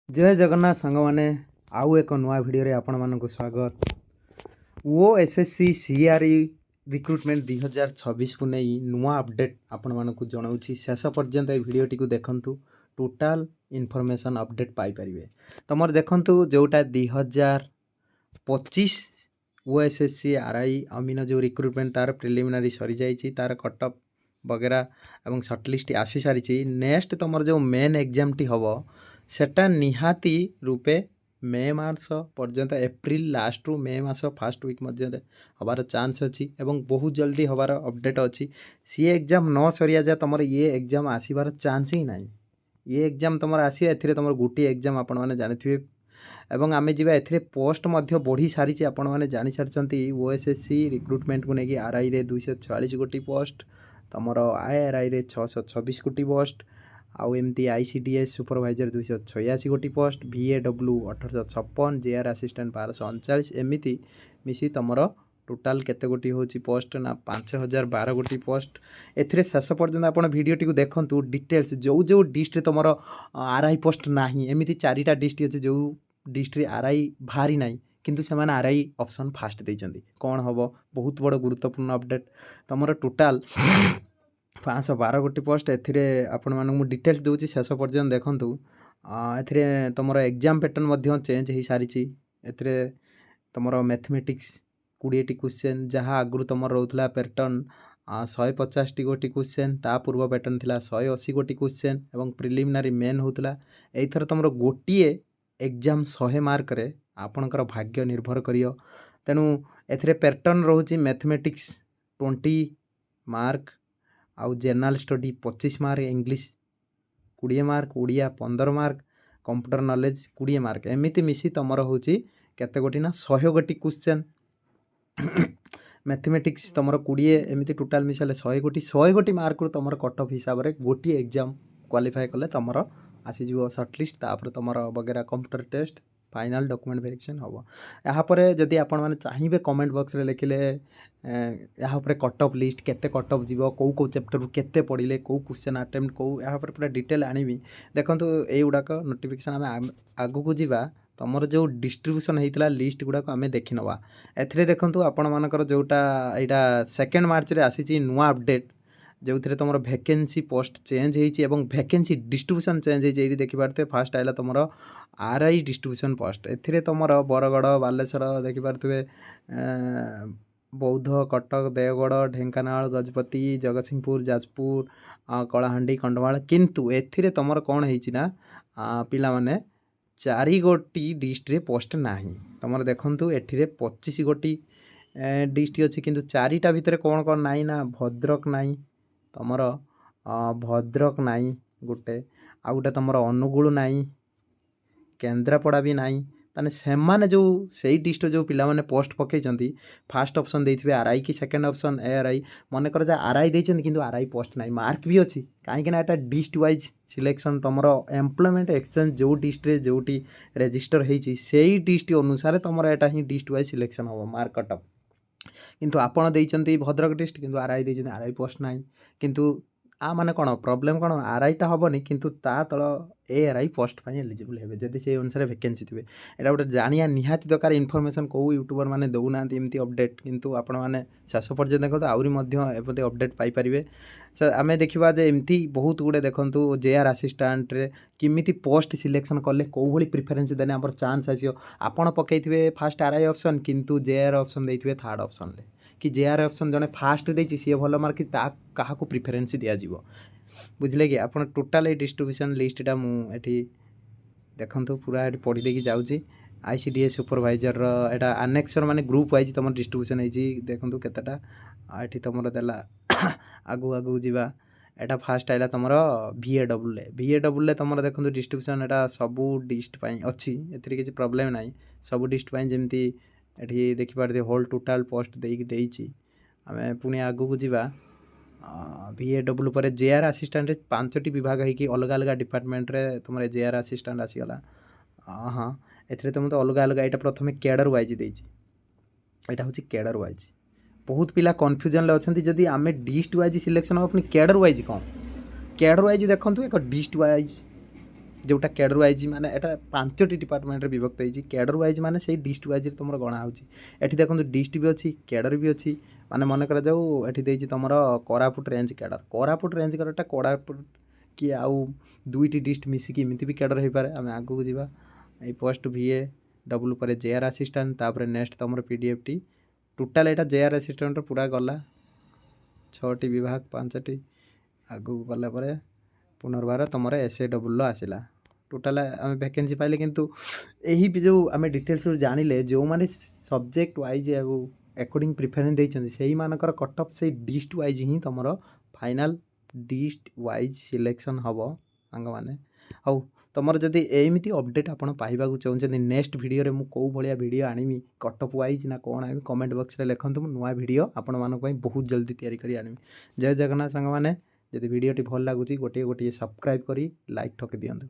जय जगन्नाथ सांग मैंने आउ एक नुआ भिडियो आपण मानक स्वागत। ओ एसएससी सीआरई रिक्रुटमेंट 2026 को नहीं नुआ अपडेट आपण मानक जनाऊँगी। शेष पर्यंत ये भिडियोटी को देखंतु टोटाल इनफॉरमेशन अपडेट पाई परिवे। तमर देखंतु जोटा 2025 ओएसएससी आरआई अमीन जो रिक्रुटमेंट तार प्रिलिमिनारी सरी जाइए तार कटअप वगैरह एवं सर्टलिस्ट आसी सारी। नेक्स्ट तुम जो मेन एग्जाम टी हम सेटा निहाती रूपे मे मास पर्यंत एप्रिल लास्ट रु मे मास फास्ट वीक मध्य हबार चांस अच्छी एवं बहुत जल्दी हबार अपडेट अच्छी। सी एग्जाम न सरिया जाए तुम ये एग्जाम आसबार चांस ही ना। ये एग्जाम तुम आसी ए तुम गोटे एग्जाम आपण मैंने जानी एवं आम जा ए पोस्ट बढ़ी सारी आपण मैंने जानी सारी। ओएसएससी रिक्रुटमेंट को लेकिन आरआई रे 246 गोटी पोस्ट तुम आईआरआई रे 626 गोटी पोस्ट आउ एमती आईसीडीएस सुपरवाइजर 286 गोटी पोस्ट VAW 1856 जेआर असिस्टेंट 1239 एमती मिसी तुम टोटाल केते गोटी होची पोस्ट ना 5012 गोटी पोस्ट। एथिरे शेष पर्यंत आप भिडियोटी को देखंतु डिटेल्स जो जो डिस्ट्रिक्ट तुम आरआई पोस्ट नाही एमती 4टा डिस्ट्रिक्ट अच्छे जो डिस्ट्रिक्ट आरआई भारी नाई किंतु से आरआई ऑप्शन फास्ट देइचंदी कौन हम बहुत बड़ गुरुत्वपूर्ण अपडेट। तुम टोटाल 512 गोटी पोस्ट एथिरे आपण मानक डिटेल्स दूची शेष पर्यंत देखंतु। एथिरे तुम एग्जाम पैटर्न चेंज हो सारी। एथिरे तुम मैथमेटिक्स 20टी क्वेश्चन जहाँ आगु तुम रोला पैटर्न 150 गोटी क्वेश्चन ता पूर्व पैटर्न थिला 180 गोटी क्वेश्चन एवं प्रिलिमिनारी मेन होता। एथर तुम गोटे एग्जाम 100 मार्क रे आपणकर भाग्य निर्भर करियो। तेणु एथिरे पैटर्न रोची मैथमेटिक्स 20 मार्क आउ general study 25 mark English 20 mark Odia 15 mark computer knowledge 20 mark एमती मिसी तुम होची केते गोटी ना 100 गोटी क्वेश्चन मैथमेटिक्स तुम 20 एमती टोटाल मिसाले 100 गोटी मार्क रू तुम कट ऑफ हिसाब से गोटे एग्जाम क्वालिफाई कले तुम आसीज सर्टलिस्ट तापर तुम वगैरह computer test final document verification हम। यापर जदि आपण मैंने चाहिए कमेंट बॉक्स रे लिखिले यापर कट ऑफ लिस्ट केते कट ऑफ जीव कौ कौ चैप्टर केते पढ़िले कौ क्वेश्चन अटेम्प्ट कौ यापर पूरा डिटेल आनिबी। देखंतु ए गुडाक नोटिफिकेशन आम आगु को जीवा तुमर जो डिस्ट्रीब्यूशन होता लिस्ट गुड़ाक आम देखी नवा। एथिरे देखंतु आपण मानकर जोटा यहाँ 2 मार्च रे आसी नुआ अपडेट जो थे तुम वैकेंसी पोस्ट चेंज होती वैकेंसी डिस्ट्रीब्यूशन चेंज होती देखिपे। फास्ट आइला तुम आरआई डिस्ट्रीब्यूशन पोस्ट ए तुम बरगढ़ बालेश्वर देखिपे बौद्ध कटक देवगढ़ ढेंकानाल गजपति जगतसिंहपुर जाजपुर कलाहांडी कंधमाल किंतु एथिरे तुम कौन होना पिला माने 4 गोटी डिस्ट्रिक्ट पोस्ट नाही। तुम देखंतु एठिरे 25 गोटी डिस्ट्रिक्ट अच्छी किंतु 4टा भितर कौन कौन नाई ना भद्रक नाई तुमर भद्रक नाई गोटे आ गोटे तुम अनुगुल नाई केन्द्रापड़ा भी नाई ताने सेमाने जो सही डिस्ट्रिक्ट जो पिला माने पोस्ट पकई फास्ट ऑप्शन देथिबे आरआई की सेकंड ऑप्शन एआरआई मन कर जा आरआई देछन किंतु आरआई पोस्ट नाई मार्क भी अच्छी कहीं ना एटा डिस्ट्रिक्ट वाइज सिलेक्शन तुम एम्प्लॉयमेंट एक्सचेंज जो डिस्ट्रिक्ट जोटी रजिस्टर होती से डिस्ट्रिक्ट अनुसार तुम एटा ही डिस्ट्रिक्ट वाइज सिलेक्शन हम मार्क कटअप किंतु आपण देइचंती भद्रक डिस्ट्रिक्ट किंतु आरआई देइचंती आरआई पोस्ट नाही किंतु आ माने कौन प्रॉब्लम कौन आरआईटा हेनी किंतु ता तल एआरआई पोस्ट एलिजिबल हे जदि से अनुसार वैकेंसी थे यहाँ गोटे जानिया निहाती दरकार इनफॉरमेशन कौ यूट्यूबर मैंने दौना एमती अपडेट किंतु आपण मैंने शेष पर्यटन देखो आहरी एपते अपडेट पाइपर। आम देखा एमती बहुत गुड़े देखूँ जेआर असिस्टेंट रे किमिति पोस्ट सिलेक्शन कले कौ भाई प्रिफरेन्स देने आम चांस आसो आपड़ पकई फास्ट आरआई ऑप्शन किंतु जेआर ऑप्शन देते थर्ड ऑप्शन रे कि जेआर ऑप्शन जने फास्ट देती सी भल मार्क क्या प्रिफरेन्स दिज्व बुझे कि आप टोटाल डिस्ट्रीब्यूशन लिस्टा मुझे देखो पूरा ये पढ़ी देखी जाऊँगी। आईसीडीएस सुपरवाइजर एटा आनेक्सर माने ग्रुप वाइज तुम डिस्ट्रीब्यूशन होती देखो केतेटा ये तुम देला आगु आगु जावा एटा फास्ट आइला तुम VAW तुम देखो डिस्ट्रीब्यूशन एटा सबू डिस्ट अच्छी ए किसी प्रोब्लेम ना सबू डिस्ट जमती ये देखिपारे होल टोटाल पोस्ट देकी आम पुणी आगु को जीवा VAW पर जेआर असिस्टेंट 5टी विभाग होगी अलग अलग डिपार्टमेंट रे तुम जेआर असिस्टेंट आसीगला। हाँ ए तुम तो अलग अलग यहाँ प्रथम कैडर वाइज देती यहाँ हूँ कैडर वाइज बहुत पिला कन्फ्यूजन अच्छा जदि आम डिस्ट वाइज सिलेक्शन हम अपनी कैडर वाइज कौन कैडर वाइज देखो एक डिस्ट वाइज जोटा कैडर वाइज माने एटा 5टी डिपार्टमेंट रे विभक्त होईची कैडर वाइज माने सेही डिस्ट्रिक्ट वाइज रे तुमर गणा होची एठी देखंतु डिस्ट्रिक्ट भी अछि कैडर भी अछि माने मन करा जाऊ एठी देइची तुमर कोरापुट रेंज करटा कोरापुट कि आउ दुईटी डिस्ट्रिक्ट मिसिकी एमिति भी कैडर होई पारे आमे आगु को जिबा ए पोस्ट VA डब्ल्यू पर जेआर असिस्टेंट तापर नेक्स्ट तुमर पीडीएफटी टोटल एटा जेआर असिस्टेंट पूरा गला 6टी विभाग 5टी आगु गला परे पुनर्बार तुम SAW आसला टोटाल आम वैकेंसी पाइले किंतु यही भी जो आम डिटेल्स जानिले जो माने सब्जेक्ट वाइज अकॉर्डिंग प्रिफरेंस देइछन सेही मानकर कट ऑफ से डिस्ट वाइज ही तुमर फाइनल डिस्ट वाइज सिलेक्शन हबो अंग माने आउ तुमर जदि एमिति अपडेट आपण पाइबा चाहते नेक्स्ट वीडियो रे मु को भलिया वीडियो आनिमी कट ऑफ वाइज ना कोन आनिमी कमेंट बॉक्स रे लिखंतु मु नुआ वीडियो आपण मानक पई बहुत जल्दी तैयारी करी आनिमी जय जगन्नाथ संग माने जदि वीडियोटी भल लगुच गोटे गोटे सब्सक्राइब करी लाइक ठोकी दियंतु।